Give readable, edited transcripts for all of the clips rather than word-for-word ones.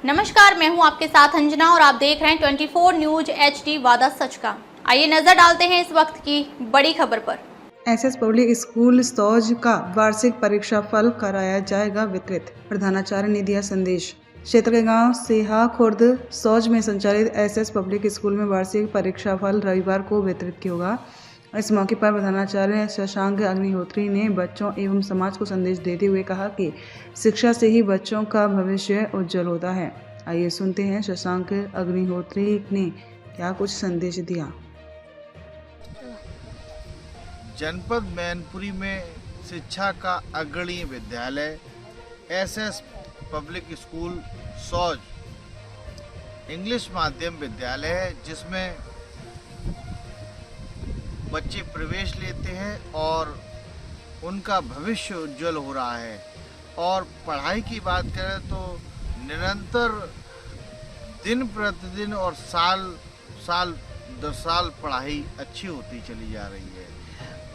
नमस्कार, मैं हूं आपके साथ अंजना और आप देख रहे हैं 24 न्यूज HD वादा सच का। आइए नजर डालते हैं इस वक्त की बड़ी खबर पर। एसएस पब्लिक स्कूल सौज का वार्षिक परीक्षा फल कराया जाएगा वितरित। प्रधानाचार्य ने दिया संदेश। क्षेत्र के गांव सेहा खुर्द सौज में संचालित एसएस पब्लिक स्कूल में वार्षिक परीक्षा फल रविवार को वितरित किया होगा। इस मौके पर प्रधानाचार्य शशांक अग्निहोत्री ने बच्चों एवं समाज को संदेश देते हुए कहा कि शिक्षा से ही बच्चों का भविष्य उज्जवल होता है। आइए सुनते हैं शशांक अग्निहोत्री ने क्या कुछ संदेश दिया। जनपद मैनपुरी में शिक्षा का अग्रणी विद्यालय एसएस पब्लिक स्कूल सौज इंग्लिश माध्यम विद्यालय है, जिसमें बच्चे प्रवेश लेते हैं और उनका भविष्य उज्जवल हो रहा है। और पढ़ाई की बात करें तो निरंतर दिन प्रतिदिन और साल दर साल पढ़ाई अच्छी होती चली जा रही है।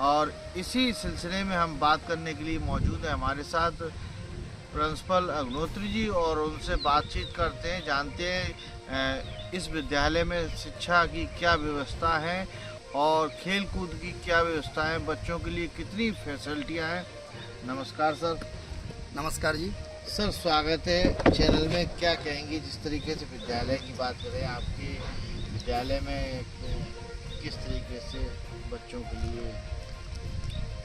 और इसी सिलसिले में हम बात करने के लिए मौजूद है हमारे साथ प्रिंसिपल अग्निहोत्री जी, और उनसे बातचीत करते हैं, जानते हैं इस विद्यालय में शिक्षा की क्या व्यवस्था है और खेल कूद की क्या व्यवस्था है, बच्चों के लिए कितनी फैसिलिटियां हैं। नमस्कार सर। नमस्कार जी। सर स्वागत है चैनल में। क्या कहेंगे जिस तरीके से विद्यालय की बात करें, आपके विद्यालय में किस तरीके से बच्चों के लिए?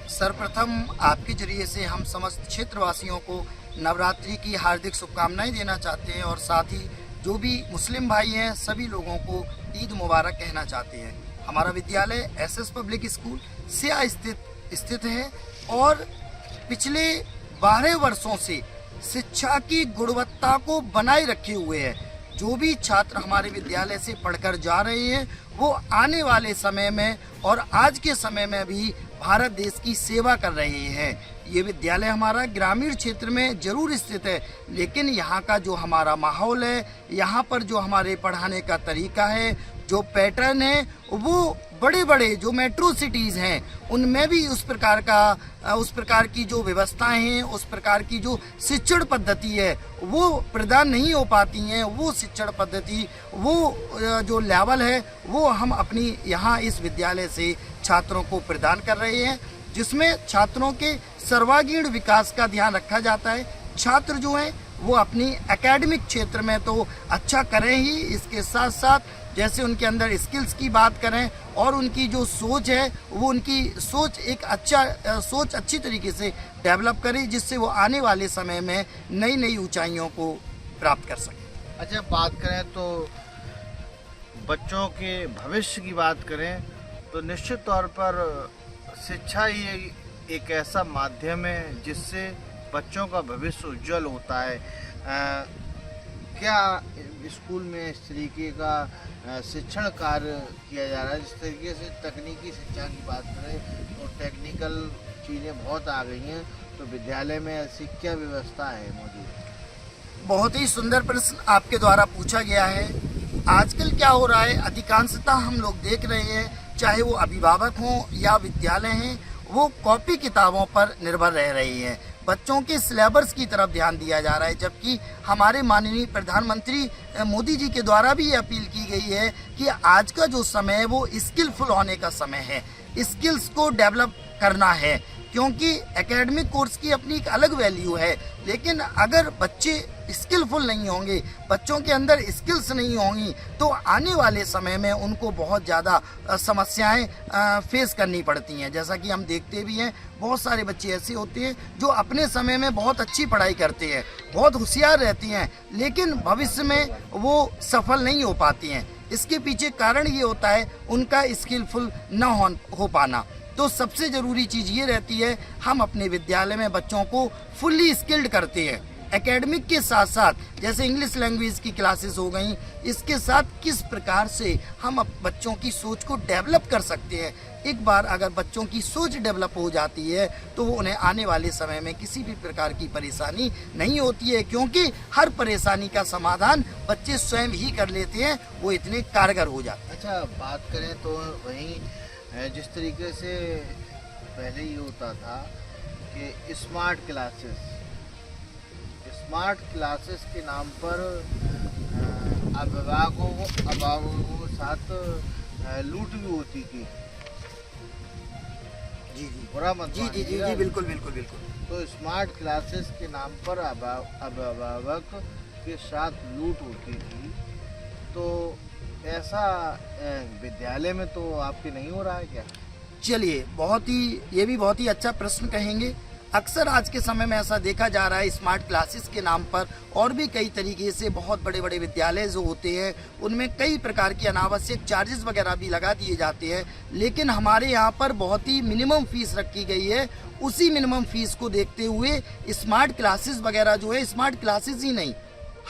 सर्वप्रथम आपके जरिए से हम समस्त क्षेत्रवासियों को नवरात्रि की हार्दिक शुभकामनाएं देना चाहते हैं और साथ ही जो भी मुस्लिम भाई हैं सभी लोगों को ईद मुबारक कहना चाहते हैं। हमारा विद्यालय एसएस पब्लिक स्कूल सिया स्थित है और पिछले 12 वर्षों से शिक्षा की गुणवत्ता को बनाए रखे हुए है। जो भी छात्र हमारे विद्यालय से पढ़कर जा रहे हैं वो आने वाले समय में और आज के समय में भी भारत देश की सेवा कर रहे हैं। ये विद्यालय हमारा ग्रामीण क्षेत्र में जरूर स्थित है, लेकिन यहाँ का जो हमारा माहौल है, यहाँ पर जो हमारे पढ़ाने का तरीका है, जो पैटर्न है, वो बड़े बड़े जो मेट्रो सिटीज़ हैं उनमें भी उस प्रकार की जो व्यवस्थाएं हैं, उस प्रकार की जो शिक्षण पद्धति है वो प्रदान नहीं हो पाती हैं। वो शिक्षण पद्धति, वो जो लेवल है वो हम अपनी यहाँ इस विद्यालय से छात्रों को प्रदान कर रहे हैं, जिसमें छात्रों के सर्वांगीण विकास का ध्यान रखा जाता है। छात्र जो हैं वो अपनी एकेडमिक क्षेत्र में तो अच्छा करें ही, इसके साथ साथ जैसे उनके अंदर स्किल्स की बात करें और उनकी जो सोच है वो उनकी सोच एक सोच अच्छी तरीके से डेवलप करें, जिससे वो आने वाले समय में नई नई ऊंचाइयों को प्राप्त कर सकें। अच्छा, बात करें तो बच्चों के भविष्य की बात करें तो निश्चित तौर पर शिक्षा ही एक ऐसा माध्यम है जिससे बच्चों का भविष्य उज्जवल होता है। क्या स्कूल में इस तरीके का शिक्षण कार्य किया जा रहा है? जिस तरीके से तकनीकी शिक्षा की बात करें तो टेक्निकल चीज़ें बहुत आ गई हैं, तो विद्यालय में ऐसी क्या व्यवस्था है मौजूद? बहुत ही सुंदर प्रश्न आपके द्वारा पूछा गया है। आजकल क्या हो रहा है, अधिकांशतः हम लोग देख रहे हैं, चाहे वो अभिभावक हों या विद्यालय हैं, वो कॉपी किताबों पर निर्भर रह रही हैं। बच्चों के सिलेबस की तरफ ध्यान दिया जा रहा है, जबकि हमारे माननीय प्रधानमंत्री मोदी जी के द्वारा भी ये अपील की गई है कि आज का जो समय है वो स्किलफुल होने का समय है, स्किल्स को डेवलप करना है, क्योंकि एकेडमिक कोर्स की अपनी एक अलग वैल्यू है। लेकिन अगर बच्चे स्किलफुल नहीं होंगे, बच्चों के अंदर स्किल्स नहीं होंगी, तो आने वाले समय में उनको बहुत ज़्यादा समस्याएं फेस करनी पड़ती हैं। जैसा कि हम देखते भी हैं, बहुत सारे बच्चे ऐसे होते हैं जो अपने समय में बहुत अच्छी पढ़ाई करते हैं, बहुत होशियार रहती हैं, लेकिन भविष्य में वो सफल नहीं हो पाती हैं। इसके पीछे कारण ये होता है उनका स्किलफुल न हो पाना। तो सबसे ज़रूरी चीज़ ये रहती है, हम अपने विद्यालय में बच्चों को फुल्ली स्किल्ड करते हैं। एकेडमिक के साथ साथ जैसे इंग्लिश लैंग्वेज की क्लासेस हो गई, इसके साथ किस प्रकार से हम बच्चों की सोच को डेवलप कर सकते हैं। एक बार अगर बच्चों की सोच डेवलप हो जाती है तो वो उन्हें आने वाले समय में किसी भी प्रकार की परेशानी नहीं होती है, क्योंकि हर परेशानी का समाधान बच्चे स्वयं ही कर लेते हैं, वो इतने कारगर हो जाते हैं। अच्छा, बात करें तो वहीं जिस तरीके से पहले ही होता था कि स्मार्ट क्लासेस के नाम पर अभिभावकों को साथ लूट भी होती थी। जी जी बुरा मत जी जी जी जी बिल्कुल बिल्कुल बिल्कुल। तो स्मार्ट क्लासेस के नाम पर अभिभावक के साथ लूट होती थी। तो ऐसा विद्यालय में तो आपके नहीं हो रहा है क्या? चलिए, ये भी बहुत ही अच्छा प्रश्न कहेंगे। अक्सर आज के समय में ऐसा देखा जा रहा है स्मार्ट क्लासेस के नाम पर और भी कई तरीके से बहुत बड़े बड़े विद्यालय जो होते हैं उनमें कई प्रकार की अनावश्यक चार्जेस वगैरह भी लगा दिए जाते हैं। लेकिन हमारे यहाँ पर बहुत ही मिनिमम फीस रखी गई है। उसी मिनिमम फीस को देखते हुए स्मार्ट क्लासेस वगैरह जो है, स्मार्ट क्लासेस ही नहीं,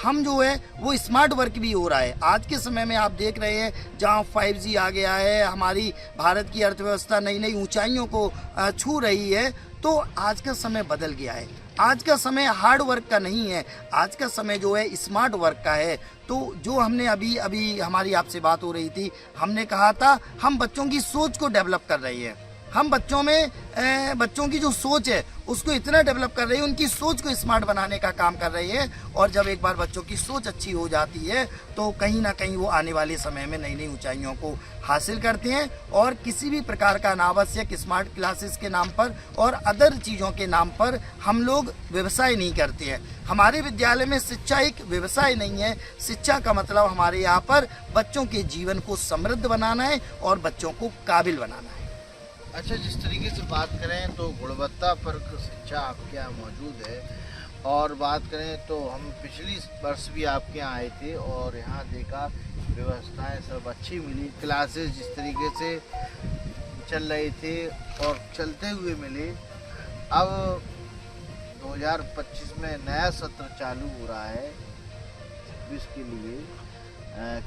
हम जो है वो स्मार्ट वर्क भी हो रहा है। आज के समय में आप देख रहे हैं जहाँ 5G आ गया है, हमारी भारत की अर्थव्यवस्था नई नई ऊंचाइयों को छू रही है। तो आज का समय बदल गया है। आज का समय हार्ड वर्क का नहीं है, आज का समय जो है स्मार्ट वर्क का है। तो जो हमने अभी हमारी आपसे बात हो रही थी, हमने कहा था हम बच्चों की सोच को डेवलप कर रहे हैं। हम बच्चों की जो सोच है उसको इतना डेवलप कर रहे हैं, उनकी सोच को स्मार्ट बनाने का काम कर रहे हैं। और जब एक बार बच्चों की सोच अच्छी हो जाती है तो कहीं ना कहीं वो आने वाले समय में नई नई ऊंचाइयों को हासिल करते हैं। और किसी भी प्रकार का अनावश्यक स्मार्ट क्लासेस के नाम पर और अदर चीज़ों के नाम पर हम लोग व्यवसाय नहीं करते हैं। हमारे विद्यालय में शिक्षा एक व्यवसाय नहीं है। शिक्षा का मतलब हमारे यहाँ पर बच्चों के जीवन को समृद्ध बनाना है और बच्चों को काबिल बनाना है। अच्छा, जिस तरीके से बात करें तो गुणवत्ता पर शिक्षा आपके यहाँ मौजूद है। और बात करें तो हम पिछली वर्ष भी आपके यहाँ आए थे और यहाँ देखा व्यवस्थाएं सब अच्छी मिली। क्लासेस जिस तरीके से चल रहे थे और चलते हुए मिले। अब 2025 में नया सत्र चालू हो रहा है, इसके लिए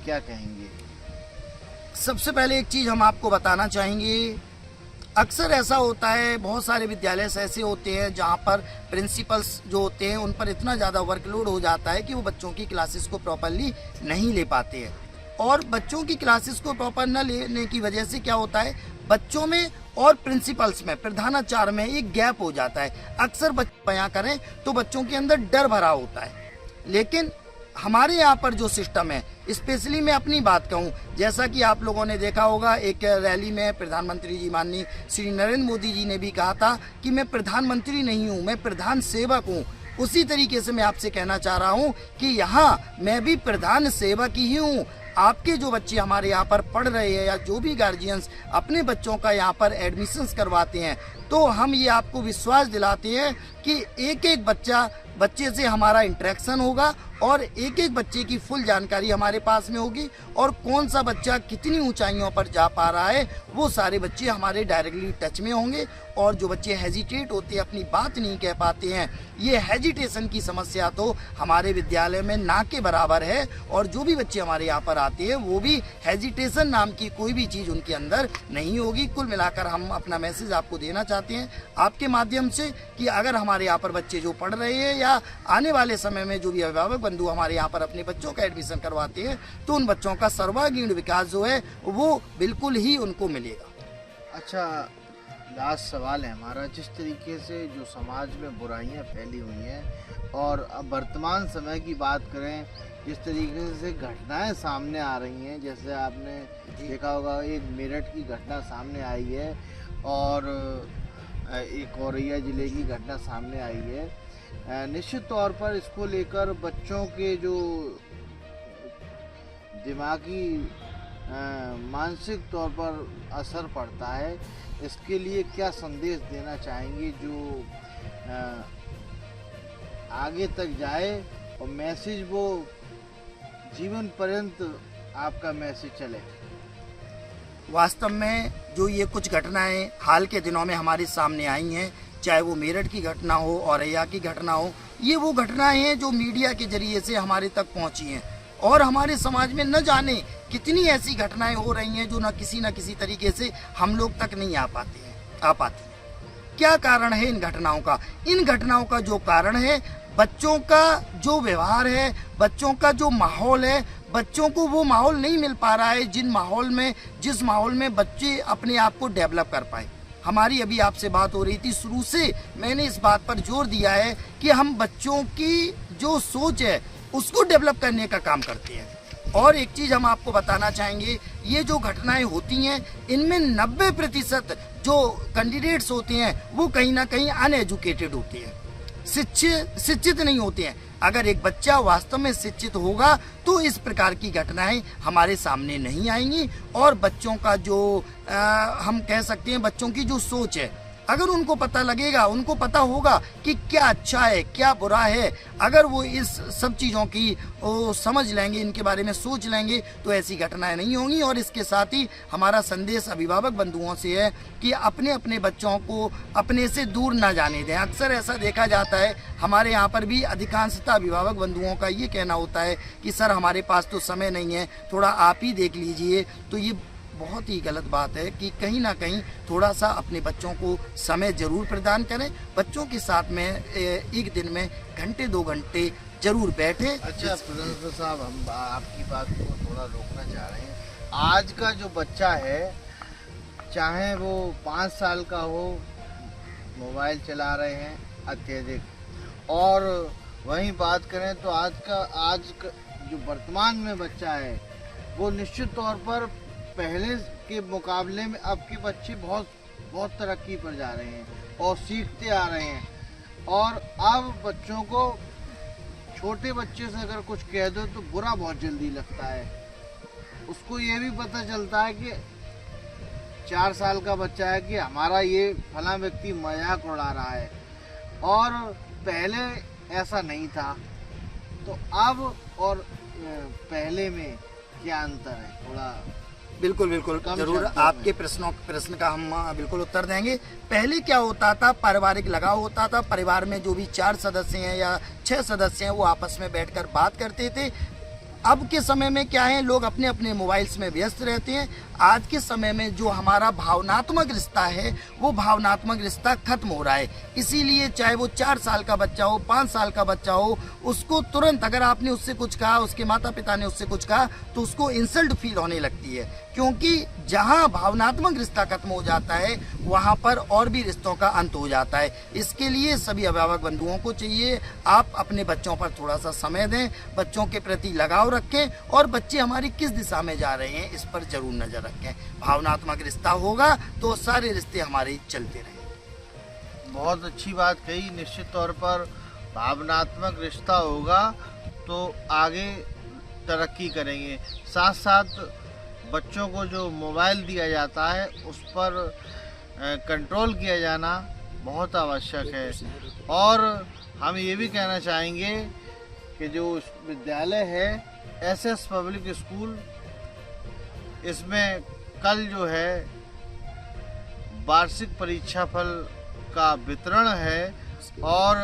क्या कहेंगे? सबसे पहले एक चीज़ हम आपको बताना चाहेंगे, अक्सर ऐसा होता है बहुत सारे विद्यालय ऐसे होते हैं जहाँ पर प्रिंसिपल्स जो होते हैं उन पर इतना ज़्यादा वर्कलोड हो जाता है कि वो बच्चों की क्लासेस को प्रॉपरली नहीं ले पाते हैं। और बच्चों की क्लासेस को प्रॉपर न लेने की वजह से क्या होता है, बच्चों में और प्रिंसिपल्स में, प्रधानाचार्य में एक गैप हो जाता है। अक्सर बयां करें तो बच्चों के अंदर डर भरा होता है। लेकिन हमारे यहाँ पर जो सिस्टम है, स्पेशली मैं अपनी बात कहूँ, जैसा कि आप लोगों ने देखा होगा एक रैली में प्रधानमंत्री जी माननीय श्री नरेंद्र मोदी जी ने भी कहा था कि मैं प्रधानमंत्री नहीं हूँ, मैं प्रधान सेवक हूँ। उसी तरीके से मैं आपसे कहना चाह रहा हूँ कि यहाँ मैं भी प्रधान सेवक ही हूँ। आपके जो बच्चे हमारे यहाँ पर पढ़ रहे हैं या जो भी गार्जियंस अपने बच्चों का यहाँ पर एडमिशन्स करवाते हैं, तो हम ये आपको विश्वास दिलाते हैं कि एक एक बच्चे से हमारा इंटरेक्शन होगा और एक एक बच्चे की फुल जानकारी हमारे पास में होगी। और कौन सा बच्चा कितनी ऊंचाइयों पर जा पा रहा है वो सारे बच्चे हमारे डायरेक्टली टच में होंगे। और जो बच्चे हेजिटेट होते हैं, अपनी बात नहीं कह पाते हैं, ये हेजिटेशन की समस्या तो हमारे विद्यालय में ना के बराबर है। और जो भी बच्चे हमारे यहाँ पर आते हैं वो भी हेजिटेशन नाम की कोई भी चीज़ उनके अंदर नहीं होगी। कुल मिलाकर हम अपना मैसेज आपको देना चाहते हैं आपके माध्यम से कि अगर हमारे यहाँ पर बच्चे जो पढ़ रहे हैं या आने वाले समय में जो भी अभिभावक बंधु हमारे यहाँ पर अपने बच्चों का एडमिशन करवाते हैं, तो उन बच्चों का सर्वांगीण विकास जो है वो बिल्कुल ही उनको मिलेगा। अच्छा, लास्ट सवाल है हमारा, जिस तरीके से जो समाज में बुराइयां फैली हुई हैं और अब वर्तमान समय की बात करें, जिस तरीके से घटनाएं सामने आ रही हैं, जैसे आपने देखा होगा एक मेरठ की घटना सामने आई है और एक औरैया ज़िले की घटना सामने आई है। निश्चित तौर पर इसको लेकर बच्चों के जो दिमागी मानसिक तौर पर असर पड़ता है, इसके लिए क्या संदेश देना चाहेंगे जो आगे तक जाए और मैसेज वो जीवन पर्यंत आपका मैसेज चले? वास्तव में जो ये कुछ घटनाएं हाल के दिनों में हमारे सामने आई हैं, चाहे वो मेरठ की घटना हो, औरैया की घटना हो, ये वो घटनाएं हैं जो मीडिया के जरिए से हमारे तक पहुंची हैं। और हमारे समाज में न जाने कितनी ऐसी घटनाएं हो रही हैं जो न किसी तरीके से हम लोग तक नहीं आ पाती। क्या कारण है इन घटनाओं का? इन घटनाओं का जो कारण है, बच्चों का जो व्यवहार है, बच्चों का जो माहौल है, बच्चों को वो माहौल नहीं मिल पा रहा है जिस माहौल में बच्चे अपने आप को डेवलप कर पाए। हमारी अभी आपसे बात हो रही थी, शुरू से मैंने इस बात पर जोर दिया है कि हम बच्चों की जो सोच है उसको डेवलप करने का काम करते हैं। और एक चीज़ हम आपको बताना चाहेंगे, ये जो घटनाएं होती हैं इनमें 90% जो कैंडिडेट्स होते हैं वो कहीं ना कहीं अनएजुकेटेड होते हैं, शिक्षित नहीं होते हैं। अगर एक बच्चा वास्तव में शिक्षित होगा तो इस प्रकार की घटनाएं हमारे सामने नहीं आएंगी। और बच्चों का जो हम कह सकते हैं बच्चों की जो सोच है, अगर उनको पता लगेगा, उनको पता होगा कि क्या अच्छा है क्या बुरा है, अगर वो इस सब चीज़ों की समझ लेंगे, इनके बारे में सोच लेंगे तो ऐसी घटनाएं नहीं होंगी। और इसके साथ ही हमारा संदेश अभिभावक बंधुओं से है कि अपने अपने बच्चों को अपने से दूर ना जाने दें। अक्सर ऐसा देखा जाता है, हमारे यहाँ पर भी अधिकांशतः अभिभावक बंधुओं का ये कहना होता है कि सर हमारे पास तो समय नहीं है, थोड़ा आप ही देख लीजिए। तो ये बहुत ही गलत बात है कि कहीं ना कहीं थोड़ा सा अपने बच्चों को समय जरूर प्रदान करें, बच्चों के साथ में एक दिन में घंटे 2 घंटे जरूर बैठे। अच्छा प्रिंसिपल साहब, हम आपकी बात को थोड़ा रोकना चाह रहे हैं। आज का जो बच्चा है, चाहे वो 5 साल का हो, मोबाइल चला रहे हैं अत्यधिक, और वहीं बात करें तो आज का जो वर्तमान में बच्चा है वो निश्चित तौर पर पहले के मुकाबले में अब के बच्चे बहुत तरक्की पर जा रहे हैं और सीखते आ रहे हैं। और अब बच्चों को, छोटे बच्चे से अगर कुछ कह दो तो बुरा बहुत जल्दी लगता है। उसको ये भी पता चलता है कि 4 साल का बच्चा है कि हमारा ये फला व्यक्ति मजाक उड़ा रहा है, और पहले ऐसा नहीं था। तो अब और पहले में क्या अंतर है? थोड़ा बिल्कुल जरूर आपके प्रश्न का हम बिल्कुल उत्तर देंगे। पहले क्या होता था, पारिवारिक लगाव होता था, परिवार में जो भी 4 सदस्य हैं या 6 सदस्य हैं वो आपस में बैठकर बात करते थे। अब के समय में क्या है, लोग अपने अपने मोबाइल्स में व्यस्त रहते हैं। आज के समय में जो हमारा भावनात्मक रिश्ता है वो भावनात्मक रिश्ता खत्म हो रहा है। इसीलिए चाहे वो 4 साल का बच्चा हो, 5 साल का बच्चा हो, उसको तुरंत अगर आपने उससे कुछ कहा, उसके माता पिता ने उससे कुछ कहा तो उसको इंसल्ट फील होने लगती है, क्योंकि जहां भावनात्मक रिश्ता खत्म हो जाता है वहां पर और भी रिश्तों का अंत हो जाता है। इसके लिए सभी अभिभावक बंधुओं को चाहिए आप अपने बच्चों पर थोड़ा सा समय दें, बच्चों के प्रति लगाव रखें, और बच्चे हमारी किस दिशा में जा रहे हैं इस पर जरूर नजर रखें। भावनात्मक रिश्ता होगा तो सारे रिश्ते हमारे चलते रहेंगे। बहुत अच्छी बात कही। निश्चित तौर पर भावनात्मक रिश्ता होगा तो आगे तरक्की करेंगे। साथ साथ बच्चों को जो मोबाइल दिया जाता है उस पर कंट्रोल किया जाना बहुत आवश्यक है। और हम ये भी कहना चाहेंगे कि जो विद्यालय है एसएस पब्लिक स्कूल, इसमें कल जो है वार्षिक परीक्षा फल का वितरण है, और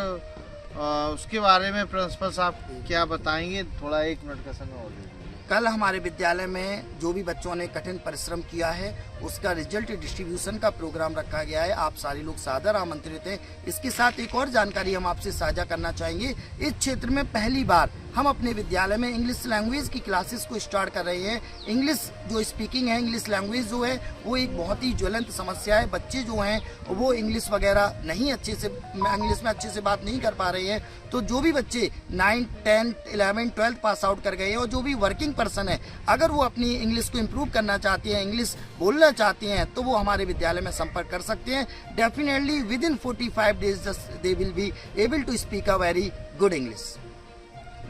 उसके बारे में प्रिंसिपल साहब क्या बताएंगे? थोड़ा 1 मिनट का समय और दे दीजिए। कल हमारे विद्यालय में जो भी बच्चों ने कठिन परिश्रम किया है उसका रिजल्ट डिस्ट्रीब्यूशन का प्रोग्राम रखा गया है। आप सारे लोग सादर आमंत्रित हैं। इसके साथ एक और जानकारी हम आपसे साझा करना चाहेंगे। इस क्षेत्र में पहली बार हम अपने विद्यालय में इंग्लिश लैंग्वेज की क्लासेस को स्टार्ट कर रहे हैं। इंग्लिश जो स्पीकिंग है, इंग्लिश लैंग्वेज जो है वो एक बहुत ही ज्वलंत समस्या है। बच्चे जो हैं वो इंग्लिश वगैरह नहीं इंग्लिश में अच्छे से बात नहीं कर पा रहे हैं। तो जो भी बच्चे 9, 10, 11, 12 पास आउट कर गए हैं और जो भी वर्किंग पर्सन है, अगर वो अपनी इंग्लिश को इम्प्रूव करना चाहते हैं, इंग्लिश बोलना चाहते हैं, तो वो हमारे विद्यालय में संपर्क कर सकते हैं। Definitely within 45 days they will be able to speak a very good English.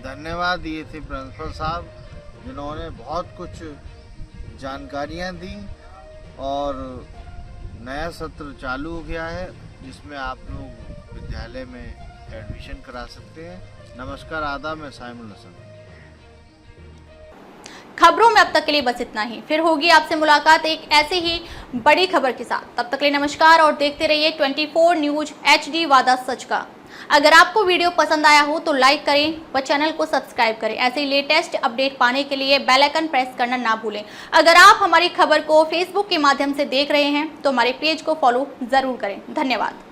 धन्यवाद। ये थे प्रिंसिपल साहब जिन्होंने बहुत कुछ जानकारियां दी, और नया सत्र चालू हो गया है जिसमें आप लोग विद्यालय में एडमिशन करा सकते हैं। नमस्कार, आदाब, मैं साइमुल हसन। खबरों में अब तक के लिए बस इतना ही। फिर होगी आपसे मुलाकात एक ऐसी ही बड़ी खबर के साथ। तब तक के लिए नमस्कार और देखते रहिए 24 न्यूज HD वादा सच का। अगर आपको वीडियो पसंद आया हो तो लाइक करें व चैनल को सब्सक्राइब करें। ऐसे ही लेटेस्ट अपडेट पाने के लिए बेल आइकन प्रेस करना ना भूलें। अगर आप हमारी खबर को फेसबुक के माध्यम से देख रहे हैं तो हमारे पेज को फॉलो जरूर करें। धन्यवाद।